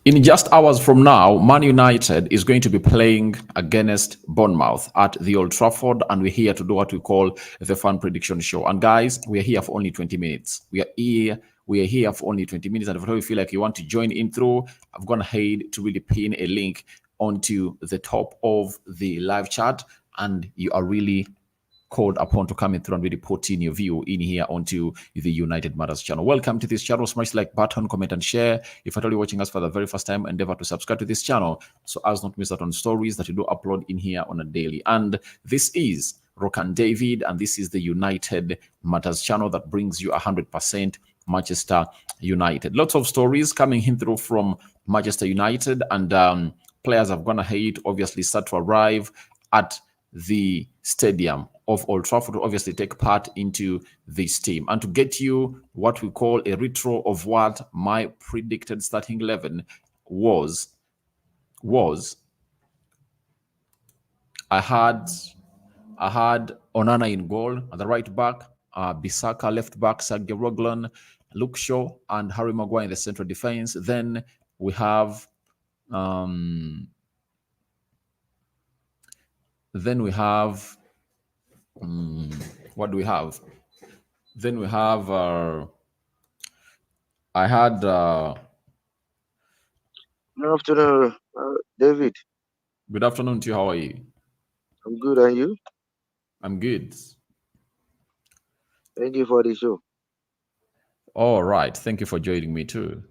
In just hours from now, Man United is going to be playing against Bournemouth at the Old Trafford, and we're here to do what we call the fan prediction show. And guys, we are here for only 20 minutes. We are here for only 20 minutes. And if you feel like you want to join in through, I've gone ahead to really pin a link onto the top of the live chat, and you are really called upon to come in through and really put in your view in here onto the United Matters channel. Welcome to this channel. Smash the like button, comment, and share. If you're watching us for the very first time, endeavor to subscribe to this channel so as not miss out on stories that you do upload in here on a daily. And this is Rock and David, and this is the United Matters channel that brings you 100% Manchester United. Lots of stories coming in through from Manchester United, and players have gone ahead, obviously start to arrive at the stadium of Old Trafford to obviously take part into this team, and to get you what we call a retro of what my predicted starting 11 was I had Onana in goal at the right back, Bissaka left back, Sergio Roglan, Luke Shaw, and Harry Maguire in the central defense. Then we have what do we have? Then we have I had Good afternoon, David. good afternoon to you. How are you? I'm good, and you? I'm good. Thank you for the show. All right. Thank you for joining me too.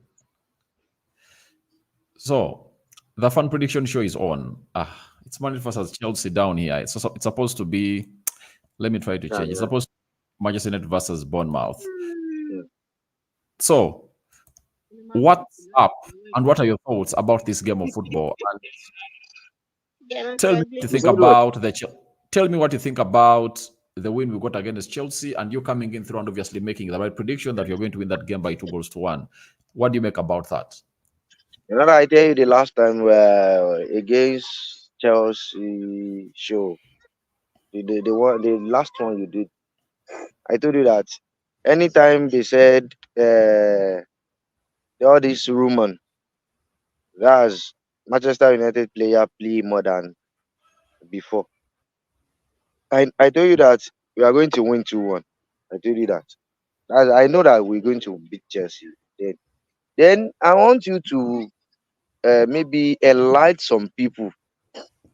So the fun prediction show is on. It's Manchester versus Chelsea down here. It's supposed to be. Let me try to change. It's supposed to be Manchester United versus Bournemouth. Yeah. So, what's up, and what are your thoughts about this game of football? And tell me what you think about Tell me what you think about the win we got against Chelsea, and you coming in through and obviously making the right prediction that you're going to win that game by 2-1. What do you make about that? You know, I tell you the last time against Chelsea show, the last one you did, I told you that anytime they said all this rumor, that's Manchester United player play more than before. I told you that we are going to win 2-1. I told you that. I know that we're going to beat Chelsea. Then I want you to maybe enlighten some people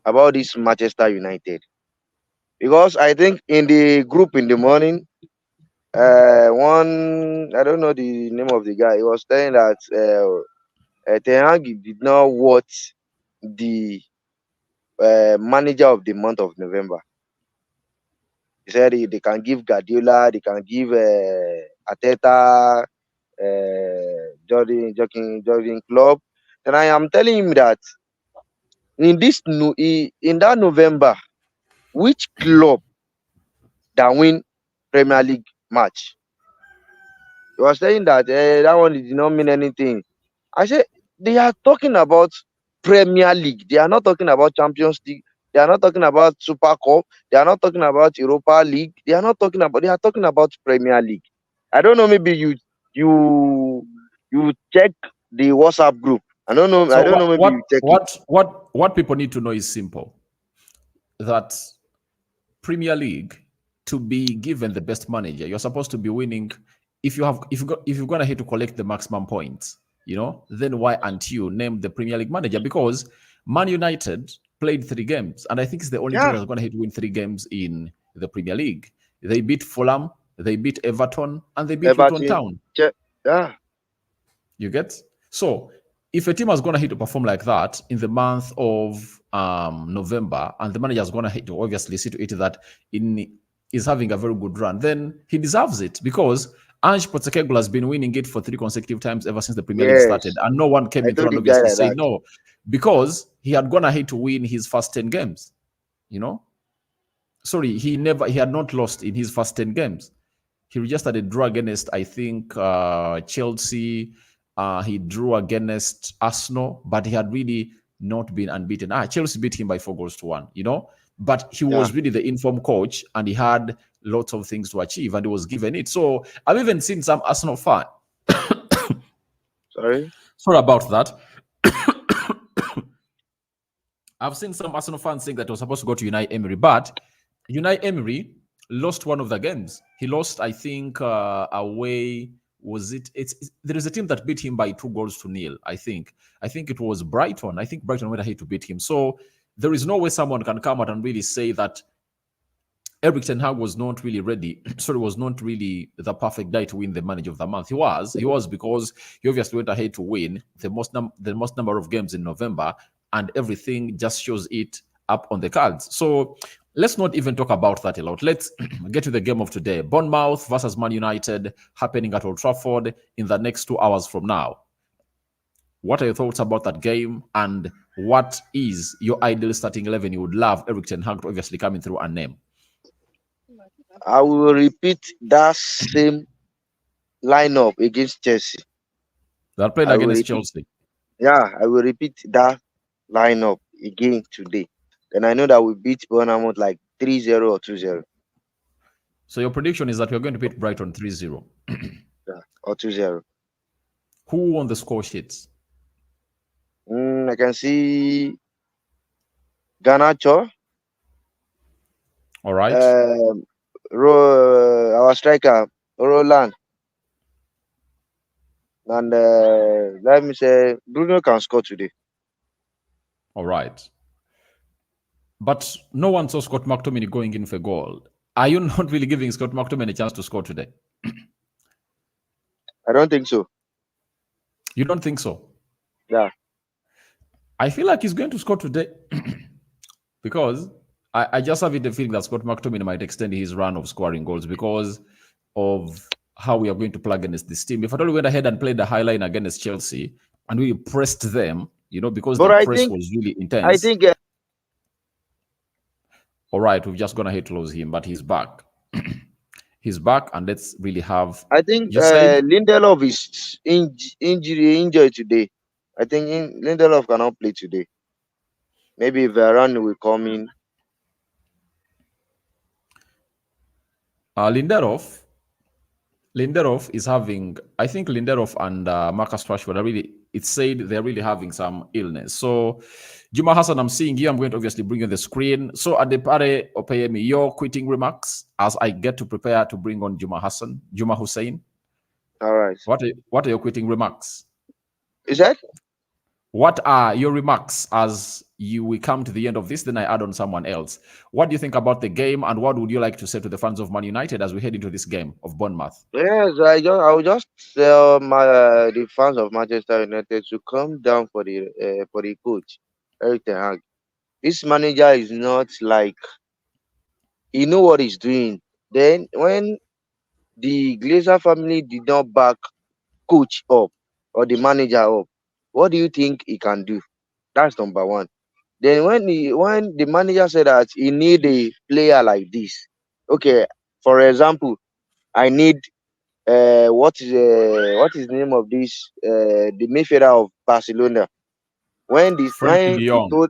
about this Manchester United, because I think in the group in the morning, one, I don't know the name of the guy, he was saying that Ten Hag did not watch the manager of the month of November. He said they can give Guardiola, they can give Ateta, Jordan Klopp. And I am telling him that in that November, which club that win Premier League match? He was saying that that one did not mean anything. I said they are talking about Premier League. They are not talking about Champions League. They are not talking about Super Cup. They are not talking about Europa League. They are talking about Premier League. I don't know. Maybe you check the WhatsApp group. I don't know. So I don't know. Maybe you check it. what people need to know is simple. That Premier League, to be given the best manager, you're supposed to be winning. If you're gonna hit to collect the maximum points, then why aren't you named the Premier League manager? Because Man United played 3 games, and I think it's the only team that's gonna hit to win 3 games in the Premier League. They beat Fulham, they beat Everton, and they beat Luton Town. Yeah. You get? So if a team is going to hit to perform like that in the month of November, and the manager is going to hit to obviously see to it that is having a very good run, then he deserves it, because Ange Postecoglou has been winning it for 3 consecutive times ever since the Premier League started, and no one came in and obviously say no, because he had gone ahead to win his first 10 games. Sorry, he had not lost in his first 10 games. He registered a draw against, I think, Chelsea. He drew against Arsenal, but he had really not been unbeaten. Chelsea beat him by 4-1, but he was really the informed coach, and he had lots of things to achieve, and he was given it. So I've even seen some Arsenal fan. Sorry Sorry about that. I've seen some Arsenal fans saying that he was supposed to go to Unai Emery, but Unai Emery lost one of the games. He lost, I think, away. Was it? There is a team that beat him by 2 goals to nil. I think. I think it was Brighton. I think Brighton went ahead to beat him. So there is no way someone can come out and really say that Eric Ten Hag was not really ready. Sorry, was not really the perfect guy to win the Manager of the Month. He was because he obviously went ahead to win the most number of games in November, and everything just shows it up on the cards. So let's not even talk about that a lot. Let's get to the game of today. Bournemouth versus Man United, happening at Old Trafford in the next 2 hours from now. What are your thoughts about that game, and what is your ideal starting 11 you would love Eric Ten Hag to obviously coming through and name? I will repeat that same lineup against Chelsea. They're playing I will against repeat, Chelsea. yeah, I will repeat that lineup again today. And I know that we beat Bournemouth like 3-0 or 2-0. So your prediction is that we're going to beat Brighton 3-0. Yeah, or 2-0. Who won the score sheets? I can see Garnacho, All right. Our striker, Roland, and let me say Bruno can score today. All right. But no one saw Scott McTominay going in for goal. Are you not really giving Scott McTominay a chance to score today? I don't think so. You don't think so? Yeah. I feel like he's going to score today because I just have the feeling that Scott McTominay might extend his run of scoring goals because of how we are going to play against this team. If I only went ahead and played the high line against Chelsea and we pressed them, because But the press was really intense. I think all right, we've just gone ahead to lose him, but he's back. He's back, and let's really have. I think You said Lindelof is injured today. I think Lindelof cannot play today. Maybe Varane will come in. Lindelof is having. I think Lindelof and Marcus Rashford are really. It's said they're really having some illness. So, Juma Hassan, I'm seeing you. I'm going to obviously bring you the screen. So, Adepare Opeyemi, your quitting remarks as I get to prepare to bring on Juma Hussein. All right. What are your quitting remarks? Is that? What are your remarks as we come to the end of this? Then I add on someone else. What do you think about the game, and what would you like to say to the fans of Man United as we head into this game of Bournemouth? Yes, I will just tell the fans of Manchester United to come down for the coach Eric Ten Hag. This manager is not like he know what he's doing. Then when the Glazer family did not back coach up or the manager up, what do you think he can do? That's number one. Then when the manager said that he need a player like this, okay, for example, I need what is the name of this the midfielder of Barcelona when Frankie De he Jong. told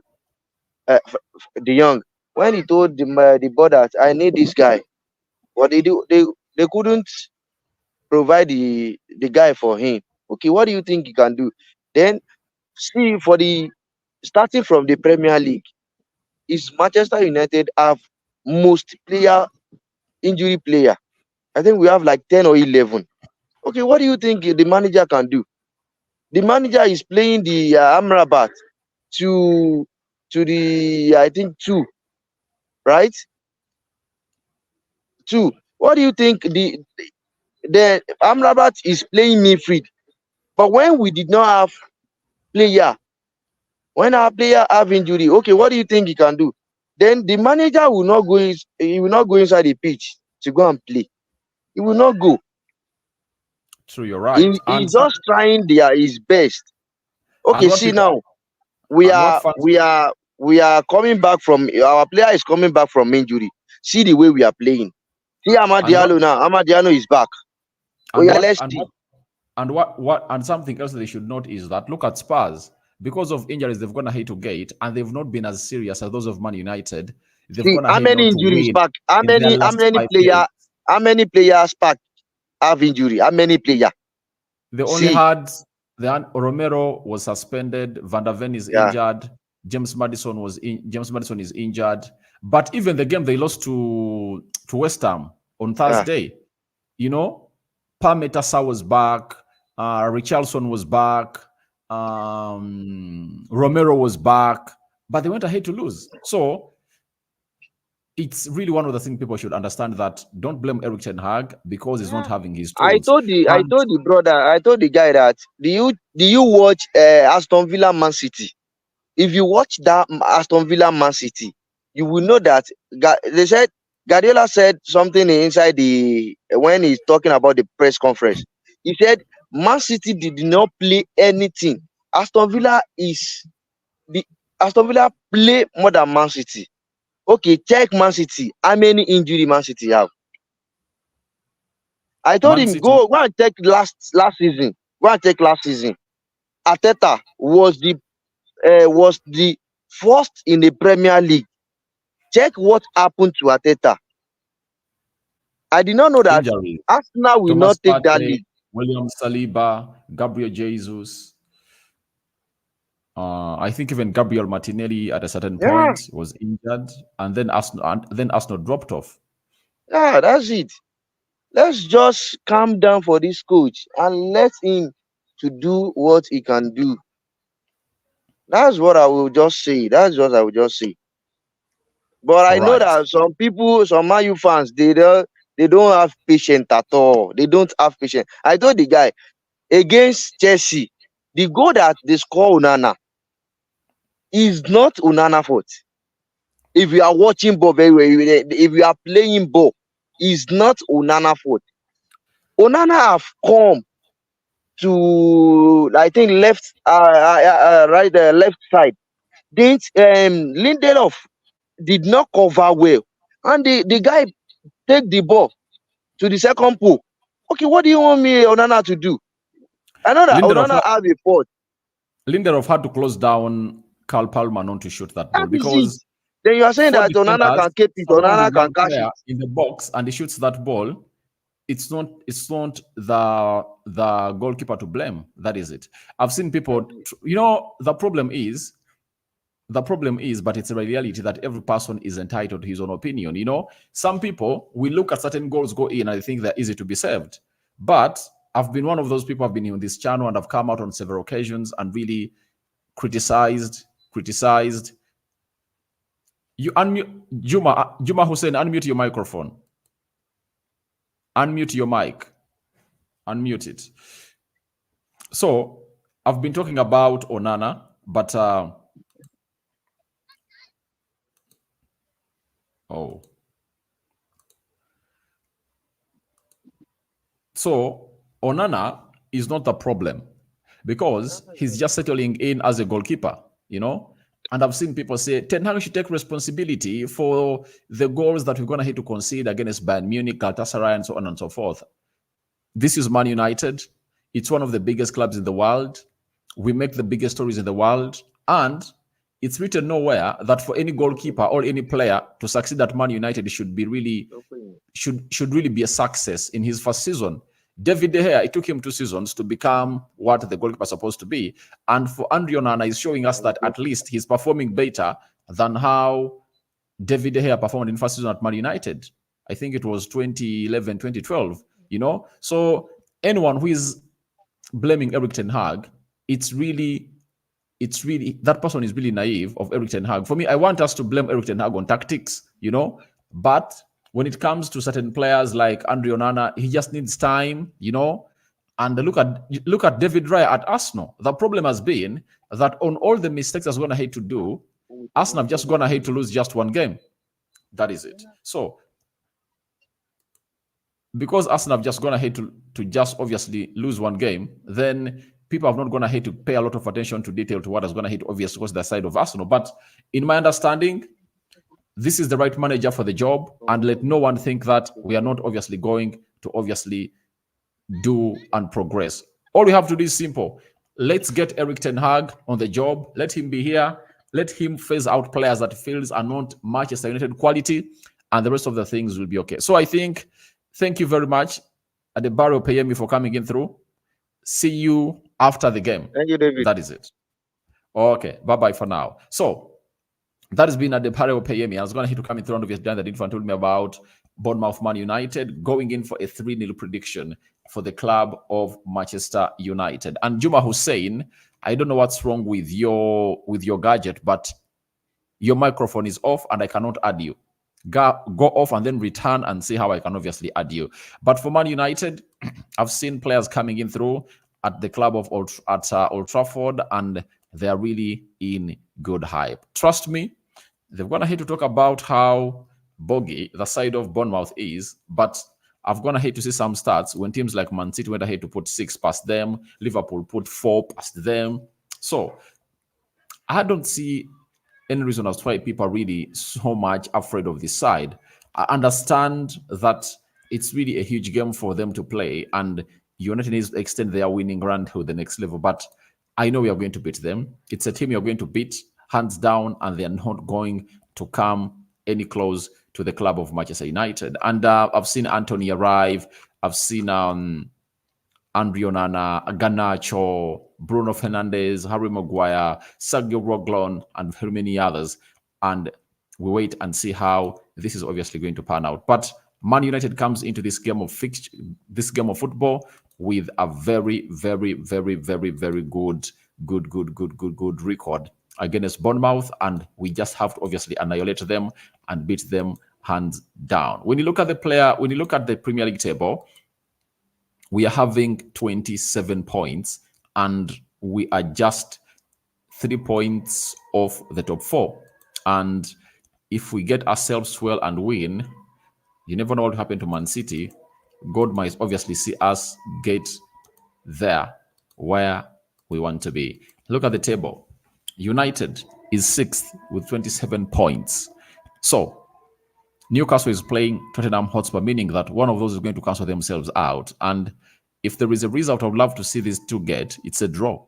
De Jong, when he told the board that I need this guy, what they couldn't provide the guy for him. Okay, what do you think he can do? Then see for the starting from the Premier League, is Manchester United have most injury player. I think we have like 10 or 11. Okay, what do you think the manager can do? The manager is playing the Amrabat to the I think 2, right? 2. What do you think the Amrabat is playing midfield? But when we did not have player, when our player have injury, okay, what do you think he can do? Then the manager will not go. He will not go inside the pitch to go and play. He will not go. True, you're right. He's just trying his best. Okay, see now we are coming back from our player is coming back from injury. See the way we are playing. See Amad Diallo now. Amad Diallo is back. And something else they should note is that look at Spurs. Because of injuries, they've gone ahead to gate, and they've not been as serious as those of Man United. They've gone ahead how many injuries back? How many players back have injury? How many players? They only had Then Romero was suspended. Van der Ven is Yeah, injured. James Madison is injured. But even the game they lost to West Ham on yeah. Thursday, you know, Pametasa was back. Richarlison was back. Romero was back. But they went ahead to lose. So it's really one of the things people should understand, that don't blame Eric Ten Hag because he's not Yeah. having his I tools. told the I And told the brother, I told the guy that do you watch Aston Villa Man City? If you watch that Aston Villa Man City, you will know that they said Guardiola said something inside the when he's talking about the press conference. He said Man City did not play anything. Aston Villa is the Aston Villa play more than Man City. Okay, check Man City. How many injury Man City have? I told Man him City, go and check last season. Go and check last season. Arteta was the first in the Premier League. Check what happened to Arteta. I did not know that injuries. Arsenal will Thomas not take that Partey, league. William Saliba, Gabriel Jesus. I think even Gabriel Martinelli at a certain Yeah, point was injured, and then Arsenal dropped off. yeah, that's it. Let's just calm down for this coach and let him to do what he can do. That's what I will just say. That's what I will just say. But I All know right. that some people, some Man U fans, they don't have patience at all. They don't have patience. I told the guy against Chelsea, the goal that they score Onana is not Onana fault. If you are watching ball very well, if you are playing ball, is not Onana fault. Onana have come to I think left right left side. Then Lindelof did not cover well, and the guy take the ball to the second pool. Okay, what do you want me Onana to do? I know that Lindelof, Onana has a fault. Lindelof had to close down Carl Palmer not to shoot that That ball, is it. because Then you are saying four that Onana defenders can keep it, surrounding Onana one can cash player it. in the box and he shoots that ball. It's not the goalkeeper to blame. That is it. I've seen people. The problem is, but it's a reality that every person is entitled to his own opinion. Some people we look at certain goals go in and I think they're easy to be saved. But I've been one of those people. I've been on this channel and I've come out on several occasions and really criticized. You unmute Juma Hussein, unmute your microphone. Unmute your mic. Unmute it. So I've been talking about Onana, but oh, so Onana is not the problem because he's just settling in as a goalkeeper, you know. And I've seen people say Ten Hag should take responsibility for the goals that we're going to have to concede against Bayern Munich, Galatasaray, and so on and so forth. This is Man United. It's one of the biggest clubs in the world. We make the biggest stories in the world. And it's written nowhere that for any goalkeeper or any player to succeed at Man United should really be a success in his first season. David De Gea, it took him 2 seasons to become what the goalkeeper is supposed to be. And for Andre Onana, is showing us that at least he's performing better than how David De Gea performed in first season at Man United. I think it was 2011, 2012. So anyone who is blaming Eric Ten Hag, it's really that person is really naive of Eric Ten Hag. For me, I want us to blame Eric Ten Hag on tactics. But when it comes to certain players like Andre Onana, he just needs time. And look at David Raya at Arsenal. The problem has been that on all the mistakes that's going to hate to do, Arsenal have just gone ahead to lose just one game. That is it. So because Arsenal have just gone ahead to just obviously lose one game, then people have not gone ahead to pay a lot of attention to detail to what has gone ahead, obviously, was the side of Arsenal. But in my understanding, this is the right manager for the job, and let no one think that we are not obviously going to obviously do and progress. All we have to do is simple. Let's get Eric Ten Hag on the job. Let him be here. Let him phase out players that feels are not Manchester United quality, and the rest of the things will be okay. So I think, thank you very much, Adebayo Payemi, for coming in through. See you after the game. Thank you, David. That is it. Okay, bye-bye for now. So that has been at the Pareo Payemi. I was going to hit to come in through of Dan that info told me about Bournemouth Man United going in for a 3-0 prediction for the club of Manchester United. And Juma Hussein, I don't know what's wrong with your gadget, but your microphone is off and I cannot add you. Go off and then return and see how I can obviously add you. But for Man United, I've seen players coming in through at the club of Old Trafford, and they're really in good hype. Trust me, they've gone ahead to talk about how boggy the side of Bournemouth is, but I've gone ahead to see some stats when teams like Man City went ahead to put 6 past them, Liverpool put 4 past them. So I don't see any reason as to why people are really so much afraid of this side. I understand that it's really a huge game for them to play, and United needs to extend their winning run to the next level. But I know we are going to beat them. It's a team you're going to beat hands down, and they are not going to come any close to the club of Manchester United. And I've seen Anthony arrive. I've seen Andre Onana, Garnacho, Bruno Fernandes, Harry Maguire, Sergio Reguilon, and very many others. And we wait and see how this is obviously going to pan out. But Man United comes into this game of football with a very, very, very, very, very good record against Bournemouth, and we just have to obviously annihilate them and beat them hands down. When you look at the Premier League table, we are having 27 points and we are just 3 points off the top 4. And if we get ourselves well and win, you never know what will happen to Man City. God might obviously see us get there where we want to be. Look at the table. United is 6th with 27 points. So Newcastle is playing Tottenham Hotspur, meaning that one of those is going to cancel themselves out. And if there is a result I would love to see these two get, it's a draw.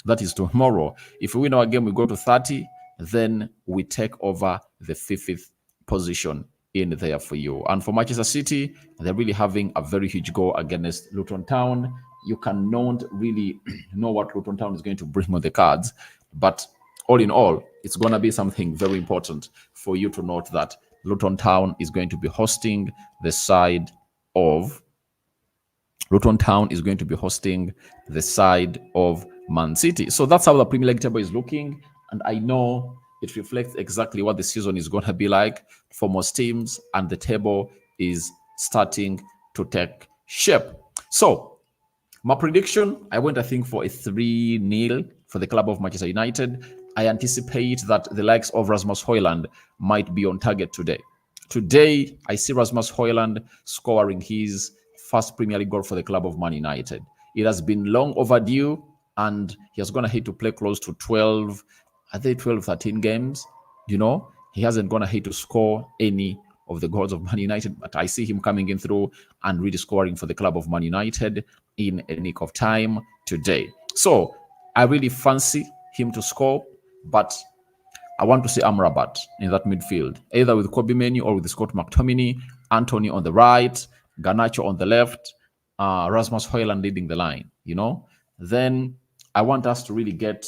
That is tomorrow. If we win our game, we go to 30, then we take over the 5th position in there for you. And for Manchester City, they're really having a very huge goal against Luton Town. You cannot really know what Luton Town is going to bring on the cards, but all in all, it's going to be something very important for you to note that Luton Town is going to be hosting the side of Man City. So that's how the Premier League table is looking, and I know it reflects exactly what the season is going to be like for most teams, and the table is starting to take shape. So my prediction, I went, I think, for a 3-0 for the club of Manchester United. I anticipate that the likes of Rasmus Højlund might be on target today. Today, I see Rasmus Højlund scoring his first Premier League goal for the club of Man United. It has been long overdue, and he has gone ahead to play close to 12, 13 games. He hasn't gone ahead to score any of the goals of Man United, but I see him coming in through and really scoring for the club of Man United in a nick of time today. So I really fancy him to score, but I want to see Amrabat in that midfield, either with Kobe Menu or with Scott McTominay, Anthony on the right, Garnacho on the left, Rasmus Højlund leading the line, Then I want us to really get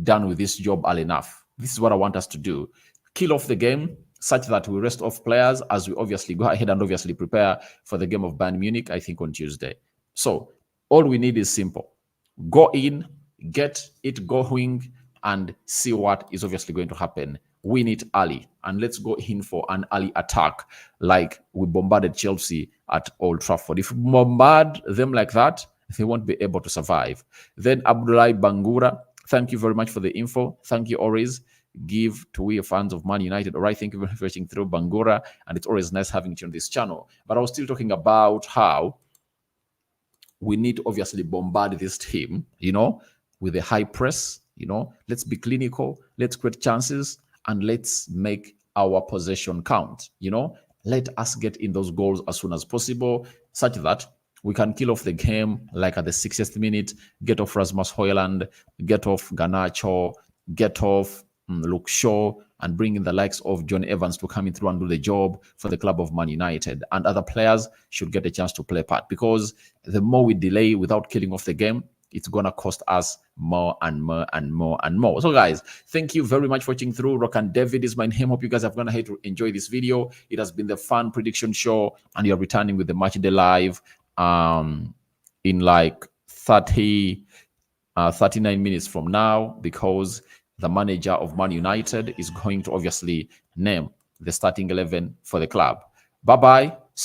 done with this job early enough. This is what I want us to do. Kill off the game such that we rest off players as we obviously go ahead and obviously prepare for the game of Bayern Munich, I think, on Tuesday. So all we need is simple. Go in, get it going, and see what is obviously going to happen. Win it early, and let's go in for an early attack like we bombarded Chelsea at Old Trafford. If we bombard them like that, they won't be able to survive. Then Abdoulaye Bangura, thank you very much for the info. Thank you always. Give to we fans of Man United. All right, thank you very much for watching through Bangura, and it's always nice having you on this channel. But I was still talking about how we need to obviously bombard this team, with a high press. Let's be clinical, let's create chances, and let's make our possession count. Let us get in those goals as soon as possible, such that we can kill off the game like at the 60th minute, get off Rasmus Højlund, get off Garnacho, get off Luke Shaw, and bring in the likes of John Evans to come in through and do the job for the club of Man United. And other players should get a chance to play part, because the more we delay without killing off the game, it's gonna cost us more and more and more and more. So guys, thank you very much for watching through. Rock and David is my name. Hope you guys have gone ahead to enjoy this video. It has been the Fan Prediction Show, and you're returning with the Match Day Live in like 39 minutes from now, because the manager of Man United is going to obviously name the starting 11 for the club. Bye bye.